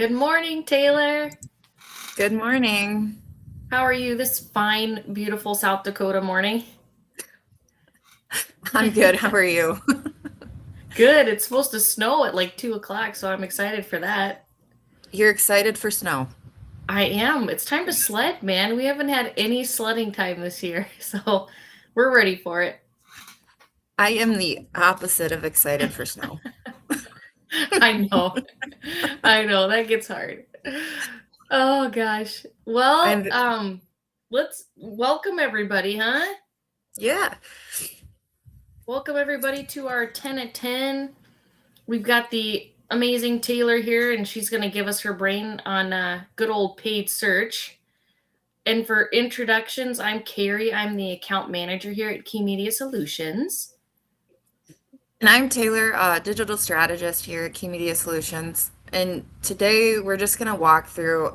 Good morning, Taylor. Good morning. How are you this fine, beautiful South Dakota morning? I'm good. How are you? Good. It's supposed to snow at like 2 o'clock, so I'm excited for that. You're excited for snow. I am. It's time to sled, man. We haven't had any sledding time this year, so we're ready for it. I am the opposite of excited for snow. I know. I know. That gets hard. Oh gosh. Well, And let's welcome everybody, huh? yeah, Welcome everybody to our 10 at 10. We've got the amazing Taylor here, and she's going to give us her brain on good old paid search. And for introductions, I'm Carrie. I'm the account manager here at Key Media Solutions. and I'm Taylor, digital strategist here at Key Media Solutions. And today we're just going to walk through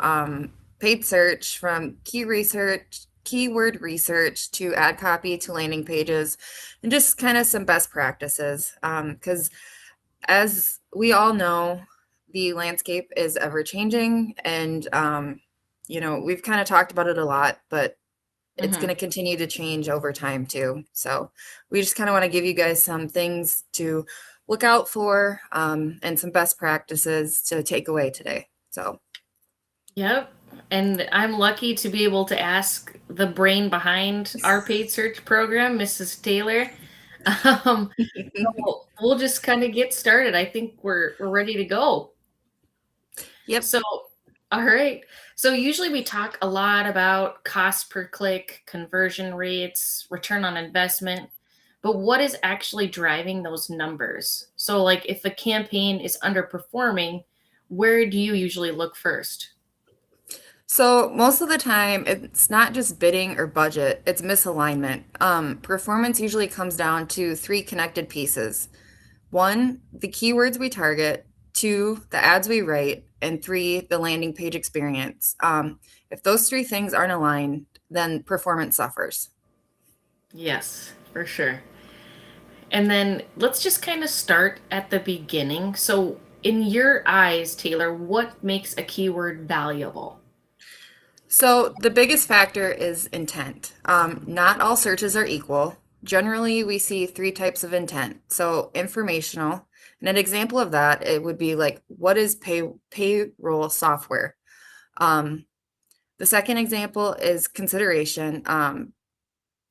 paid search from keyword research to ad copy to landing pages, and just kind of some best practices. Because as we all know, the landscape is ever changing, and we've kind of talked about it a lot, but it's going Mm-hmm. to continue to change over time too. So we just kind of want to give you guys some things to look out for, and some best practices to take away today. So Yep. And I'm lucky to be able to ask the brain behind our paid search program, Mrs. Taylor. We'll just kind of get started. I think we're ready to go. yep. So, all right. So usually we talk a lot about cost per click, conversion rates, return on investment, but what is actually driving those numbers? So like if a campaign is underperforming, where do you usually look first? So most of the time, it's not just bidding or budget, it's misalignment. Performance usually comes down to three connected pieces. One, the keywords we target. Two, the ads we write. And three, the landing page experience. If those three things aren't aligned, then performance suffers. Yes, for sure. And then let's just kind of start at the beginning. So in your eyes, Taylor, what makes a keyword valuable? So the biggest factor is intent. Not all searches are equal. Generally, we see three types of intent. So informational, and an example of that, it would be like, what is payroll software? Um, the second example is consideration.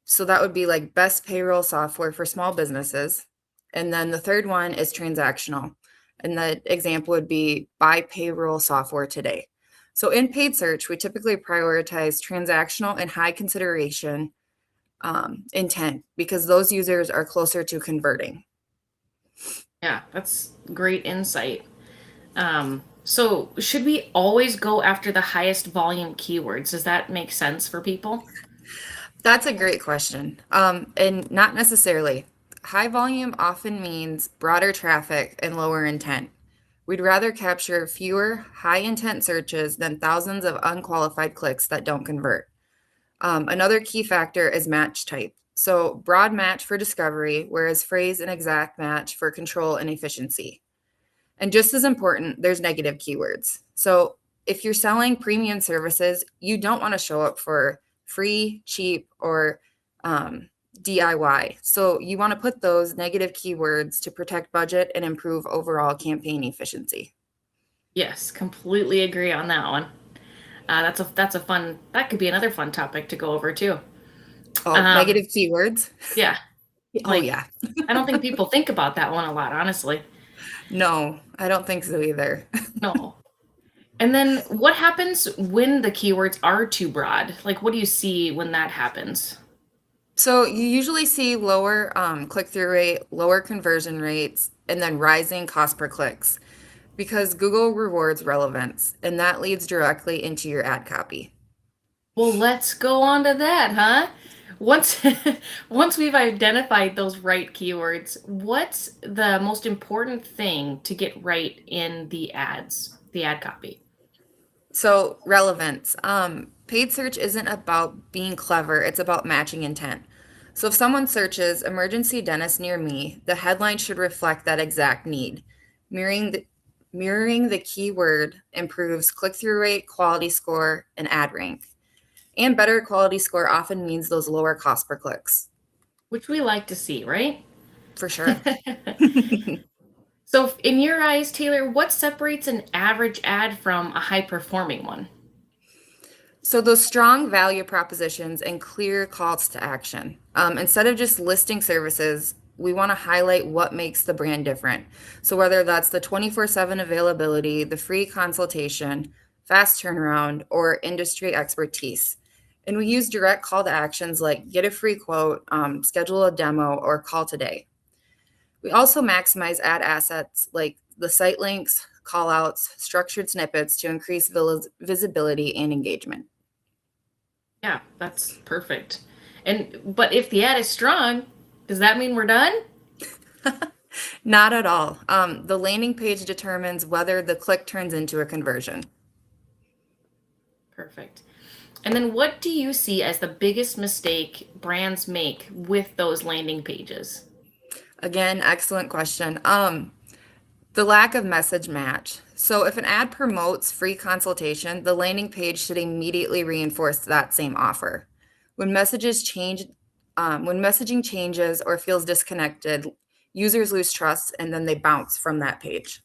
So that would be like best payroll software for small businesses. And then the third one is transactional. And the example would be buy payroll software today. So in paid search, we typically prioritize transactional and high consideration intent because those users are closer to converting. Yeah, that's great insight. So should we always go after the highest volume keywords? Does that make sense for people? That's a great question. And not necessarily. High volume often means broader traffic and lower intent. We'd rather capture fewer high intent searches than thousands of unqualified clicks that don't convert. Another key factor is match type. So, broad match for discovery, whereas phrase and exact match for control and efficiency. And just as important, there's negative keywords. So, if you're selling premium services, you don't want to show up for free, cheap, or DIY. So, you want to put those negative keywords to protect budget and improve overall campaign efficiency. Yes, completely agree on that one. That's a fun, that could be another fun topic to go over too. Oh, Um, negative keywords. yeah, Oh, like yeah. I don't think people think about that one a lot, honestly. No, I don't think so either. No. And then what happens when the keywords are too broad? Like what do you see when that happens? So you usually see lower click-through rate, lower conversion rates, and then rising cost per clicks because Google rewards relevance, and that leads directly into your ad copy. Well, let's go on to that, huh? Once once we've identified those right keywords, what's the most important thing to get right in the ads, the ad copy? So relevance. Paid search isn't about being clever, it's about matching intent. So if someone searches emergency dentist near me, the headline should reflect that exact need, mirroring the Mirroring the keyword improves click-through rate, quality score, and ad rank. And better quality score often means those lower cost per clicks. Which we like to see, right? For sure. So, in your eyes, Taylor, what separates an average ad from a high performing one? So those strong value propositions and clear calls to action. Instead of just listing services, we want to highlight what makes the brand different. So whether that's the 24/7 availability, the free consultation, fast turnaround, or industry expertise. And we use direct call to actions like get a free quote, schedule a demo, or call today. We also maximize ad assets like the site links, call outs, structured snippets to increase visibility and engagement. Yeah, that's perfect. But if the ad is strong, does that mean we're done? Not at all. The landing page determines whether the click turns into a conversion. Perfect. And then what do you see as the biggest mistake brands make with those landing pages? Again, excellent question. The lack of message match. So if an ad promotes free consultation, the landing page should immediately reinforce that same offer. When messages change, when messaging changes or feels disconnected, users lose trust and then they bounce from that page.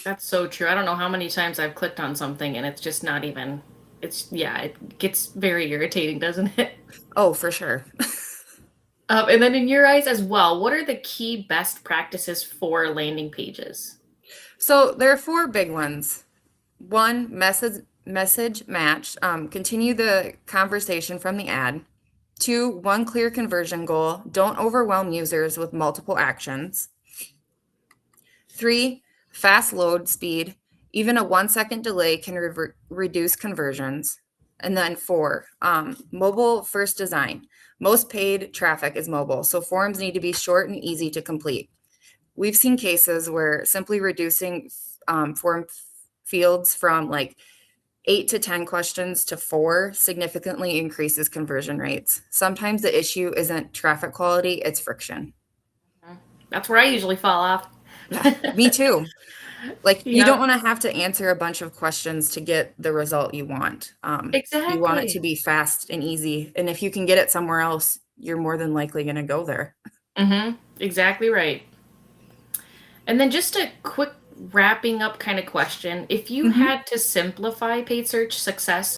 That's so true. I don't know how many times I've clicked on something and it's just not even, yeah, it gets very irritating, doesn't it? Oh, for sure. And then in your eyes as well, what are the key best practices for landing pages? So there are four big ones. One, message match. Continue the conversation from the ad. Two, one clear conversion goal. Don't overwhelm users with multiple actions. Three, fast load speed. Even a 1 second delay can reduce conversions. And then four, mobile first design. Most paid traffic is mobile, so forms need to be short and easy to complete. We've seen cases where simply reducing form fields from like 8 to 10 questions to 4 significantly increases conversion rates. Sometimes the issue isn't traffic quality, it's friction. That's where I usually fall off. Yeah, me too. Like you don't Yep, want to have to answer a bunch of questions to get the result you want. You want it to exactly. be fast and easy. And if you can get it somewhere else, you're more than likely going to go there. Exactly right. And then just a quick wrapping up kind of question. If you Mhm. had to simplify paid search success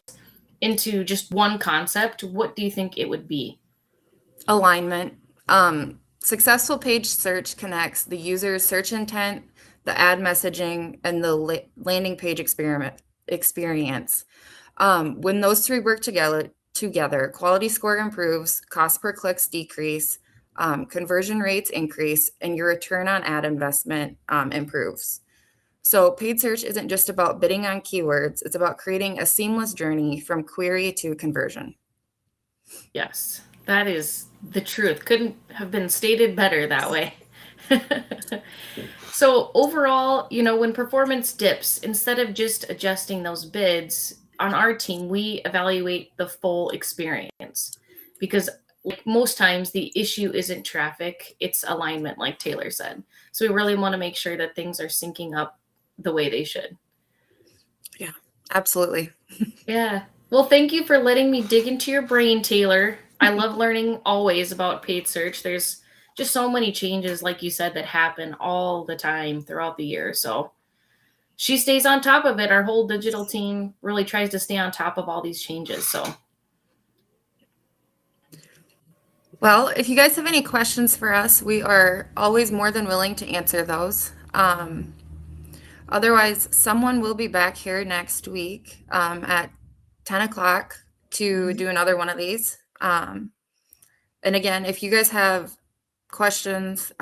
into just one concept, what do you think it would be? Alignment. Successful page search connects the user's search intent, the ad messaging, and the landing page experience. When those three work together, quality score improves, cost per clicks decrease, conversion rates increase, and your return on ad investment improves. So paid search isn't just about bidding on keywords, it's about creating a seamless journey from query to conversion. Yes, that is the truth. Couldn't have been stated better that way. So overall, when performance dips, instead of just adjusting those bids on our team, we evaluate the full experience because like most times the issue isn't traffic, it's alignment like Taylor said. So we really want to make sure that things are syncing up the way they should. Yeah, absolutely. Yeah. Well, thank you for letting me dig into your brain, Taylor. I love learning always about paid search. There's just so many changes, like you said, that happen all the time throughout the year. So she stays on top of it. Our whole digital team really tries to stay on top of all these changes. So, Well, if you guys have any questions for us, we are always more than willing to answer those. Otherwise, someone will be back here next week at 10 o'clock to do another one of these. And again, if you guys have questions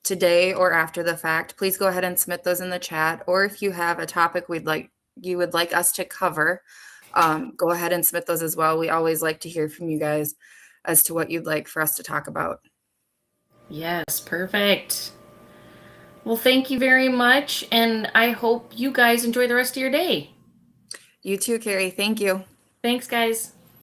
today or after the fact, please go ahead and submit those in the chat. Or if you have a topic you would like us to cover, go ahead and submit those as well. We always like to hear from you guys as to what you'd like for us to talk about. yes, perfect. Well, thank you very much. And I hope you guys enjoy the rest of your day. You too, Carrie. Thank you. Thanks, guys.